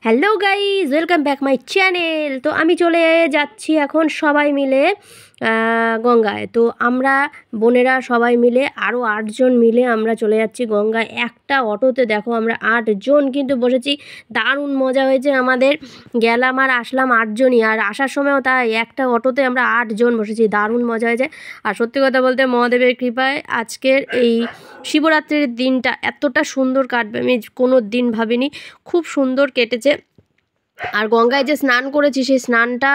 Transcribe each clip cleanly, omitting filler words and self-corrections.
Hello guys, welcome back my channel. তো আমি চলে যাচ্ছি এখন সবাই মিলে গঙ্গায়। তো আমরা বোনেরা সবাই মিলে আরও 8জন মিলে আমরা চলে যাচ্ছি গঙ্গায়। একটা অটোতে দেখো আমরা 8জন কিন্তু বসেছি। দারুণ মজা হয়েছে আমাদের। গেলাম আর আসলাম 8জনই, আর আসার সময়ও তাই একটা অটোতে আমরা 8জন বসেছি। দারুণ মজা হয়েছে। আর সত্যি কথা বলতে মহাদেবের কৃপায় আজকের এই শিবরাত্রির দিনটা এতটা সুন্দর কাটবে আমি কোনো দিন ভাবিনি। খুব সুন্দর কেটেছে। আর গঙ্গায় যে স্নান করেছি সেই স্নানটা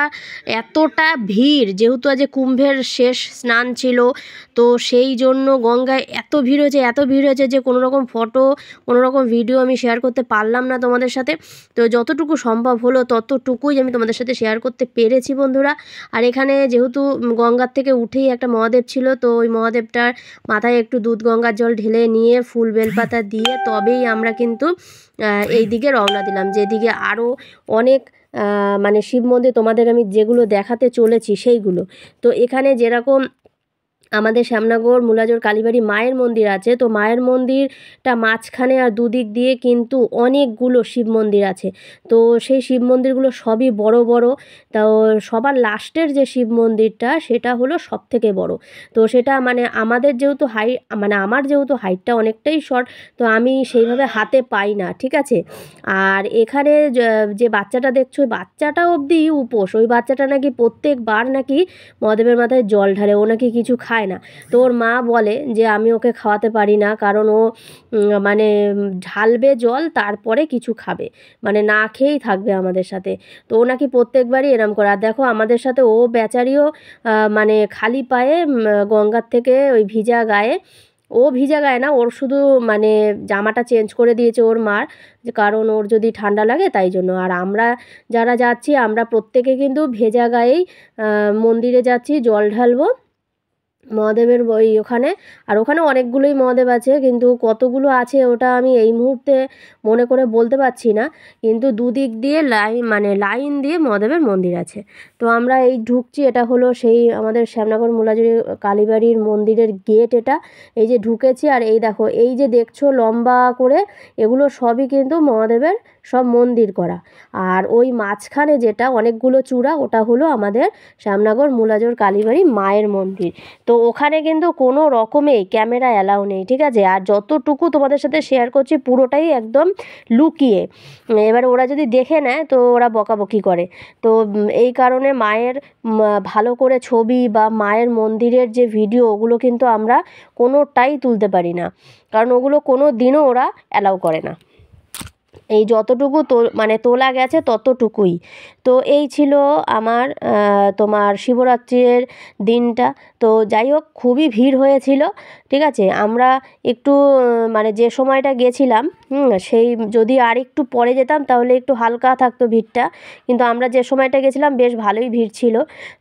এতটা ভিড়, যেহেতু আজ কুম্ভের শেষ স্নান ছিল, তো সেই জন্য গঙ্গায় এত ভিড় হয়েছে যে কোনো রকম ফটো, কোনো রকম ভিডিও আমি শেয়ার করতে পারলাম না তোমাদের সাথে। তো যতটুকু সম্ভব হলো ততটুকুই আমি তোমাদের সাথে শেয়ার করতে পেরেছি বন্ধুরা। আর এখানে যেহেতু গঙ্গার থেকে উঠেই একটা মহাদেব ছিল, তো ওই মহাদেবটার মাথায় একটু দুধ গঙ্গার জল ঢেলে নিয়ে ফুল বেলপাতা দিয়ে তবেই আমরা কিন্তু এই দিকে রওনা দিলাম, যেদিকে আরও অনেক মানে শিব মন্দির তোমাদের আমি যেগুলো দেখাতে চলেছি সেইগুলো। তো এখানে যেরকম আমাদের শ্যামনগর মুলাজোর কালীবাড়ি মায়ের মন্দির আছে, তো মায়ের মন্দিরটা মাঝখানে আর দুদিক দিয়ে কিন্তু অনেকগুলো শিব মন্দির আছে। তো সেই শিব মন্দিরগুলো সবই বড় বড়। তো সবার লাস্টের যে শিব মন্দিরটা সেটা হলো সবথেকে বড়। তো সেটা মানে আমাদের যেহেতু আমার যেহেতু হাইটটা অনেকটাই শর্ট, তো আমি সেইভাবে হাতে পাই না, ঠিক আছে। আর এখানে যে বাচ্চাটা দেখছো, ওই বাচ্চাটা অবধি উপোস। ওই বাচ্চাটা নাকি প্রত্যেকবার নাকি মহাদেবের মাথায় জল ঢালে, ও নাকি কিছু খায় না। তো ওর মা বলে যে আমি ওকে খাওয়াতে পারি না, কারণ ও মানে ঢালবে জল তারপরে কিছু খাবে, মানে না খেয়েই থাকবে আমাদের সাথে। তো ও নাকি প্রত্যেকবারই এরম করে। আর দেখো আমাদের সাথে ও বেচারিও মানে খালি পায়ে গঙ্গার থেকে ওই ভিজা গায়ে, ও ভিজা গায়ে না, ওর শুধু মানে জামাটা চেঞ্জ করে দিয়েছে ওর মার, যে কারণ ওর যদি ঠান্ডা লাগে তাই জন্য। আর আমরা যারা যাচ্ছি আমরা প্রত্যেকে কিন্তু ভেজা গায়েই মন্দিরে যাচ্ছি জল ঢালবো মহাদেবের ওখানে। আর ওখানে অনেকগুলোই মহাদেব আছে, কিন্তু কতগুলো আছে ওটা আমি এই মুহূর্তে মনে করে বলতে পারছি না। কিন্তু দুদিক দিয়ে লাইন দিয়ে মহাদেবের মন্দির আছে। তো আমরা এই ঢুকছি, এটা হলো সেই আমাদের শ্যামনগর মুলাজুরি কালীবাড়ির মন্দিরের গেট এটা। এই যে ঢুকেছি, আর এই দেখো এই যে দেখছো লম্বা করে, এগুলো সবই কিন্তু মহাদেবের সব মন্দির করা। আর ওই মাঝখানে যেটা অনেকগুলো চূড়া, ওটা হলো আমাদের শ্যামনগর মুলাজোর কালীবাড়ি মায়ের মন্দির। তো ওখানে কিন্তু কোনো রকমেই ক্যামেরা অ্যালাউ নেই, ঠিক আছে। আর যতটুকু তোমাদের সাথে শেয়ার করছি পুরোটাই একদম লুকিয়ে। এবার ওরা যদি দেখে নেয় তো ওরা বকাবকি করে। তো এই কারণে মায়ের ভালো করে ছবি বা মায়ের মন্দিরের যে ভিডিও, ওগুলো কিন্তু আমরা কোনোটাই তুলতে পারি না, কারণ ওগুলো কোনো দিনও ওরা অ্যালাউ করে না। এই যতটুকু মানে তোলা গেছে ততটুকুই। তো এই ছিল আমার তোমার শিবরাত্রির দিনটা। তো যাই হোক, খুবই ভিড় হয়েছিল, ঠিক আছে। আমরা একটু মানে যে সময়টা গেছিলাম সেই যদি আর একটু পরে যেতাম তাহলে একটু হালকা থাকতো ভিড়টা, কিন্তু আমরা যে সময়টা গেছিলাম বেশ ভালোই ভিড় ছিল।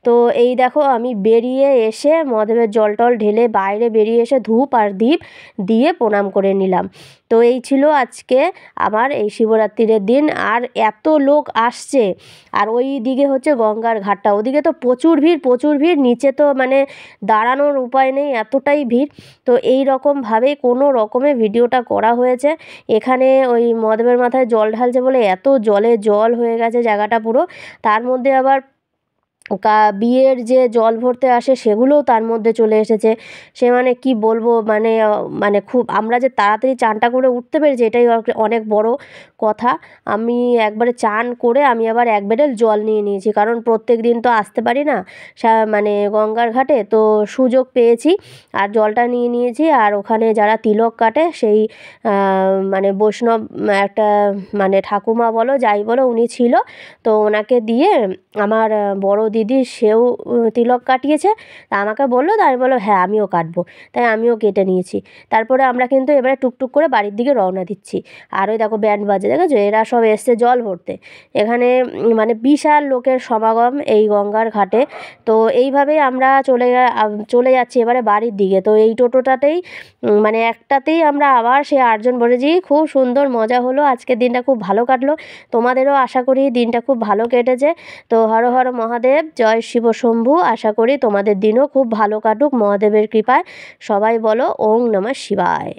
তো এই দেখো আমি বেরিয়ে এসে মহাদেবের জল টল ঢেলে বাইরে বেরিয়ে এসে ধূপ আর দীপ দিয়ে প্রণাম করে নিলাম। তো এই ছিল আজকে আমার এই শিবরাত্রির দিন। আর এত লোক আসছে, আর ওই দিকে হচ্ছে গঙ্গার ঘাটটা, ওদিকে তো প্রচুর ভিড়, নিচে তো মানে দাঁড়ানোর উপায় নেই, এতটাই ভিড়। তো এই রকমভাবে কোনো রকমে ভিডিওটা করা হয়েছে। এখানে ওই মহাদেবের মাথায় জল ঢালছে বলে এত জলে জল হয়ে গেছে জায়গাটা পুরো। তার মধ্যে আবার বিয়ের যে জল ভরতে আসে সেগুলোও তার মধ্যে চলে এসেছে। সে মানে কি বলবো, মানে মানে খুব আমরা যে তাড়াতাড়ি চানটা করে উঠতে পেরেছি এটাই অনেক বড় কথা। আমি একবারে চান করে আমি আবার এক ব্যারেল জল নিয়ে নিয়েছি, কারণ প্রত্যেক দিন তো আসতে পারি না মানে গঙ্গার ঘাটে। তো সুযোগ পেয়েছি আর জলটা নিয়ে নিয়েছি। আর ওখানে যারা তিলক কাটে সেই মানে বৈষ্ণব একটা মানে ঠাকুমা বলো যাই বলো উনি ছিল, তো ওনাকে দিয়ে আমার বড় দিদি সেও তিলক কাটিয়েছে। তা আমাকে বললো, তাই আমি বললো হ্যাঁ আমিও কাটবো, তাই আমিও কেটে নিয়েছি। তারপরে আমরা কিন্তু এবারে টুকটুক করে বাড়ির দিকে রওনা দিচ্ছি। আর ওই দেখো ব্যান্ড বাজে, দেখেছো, এরা সব এসছে জল ভরতে। এখানে মানে বিশাল লোকের সমাগম এই গঙ্গার ঘাটে। তো এইভাবেই আমরা চলে যাচ্ছি এবারে বাড়ির দিকে। তো এই টোটোটাতেই মানে একটাতেই আমরা আবার সে 8জন বসেছি। খুব সুন্দর মজা হলো, আজকের দিনটা খুব ভালো কাটলো। তোমাদেরও আশা করি দিনটা খুব ভালো কেটেছে। তো হর হর মহাদেব, জয় শিব শম্ভু। আশা করি তোমাদের দিনও খুব ভালো কাটুক মহাদেবের কৃপায়। সবাই বলো ওং নমঃ শিবায়।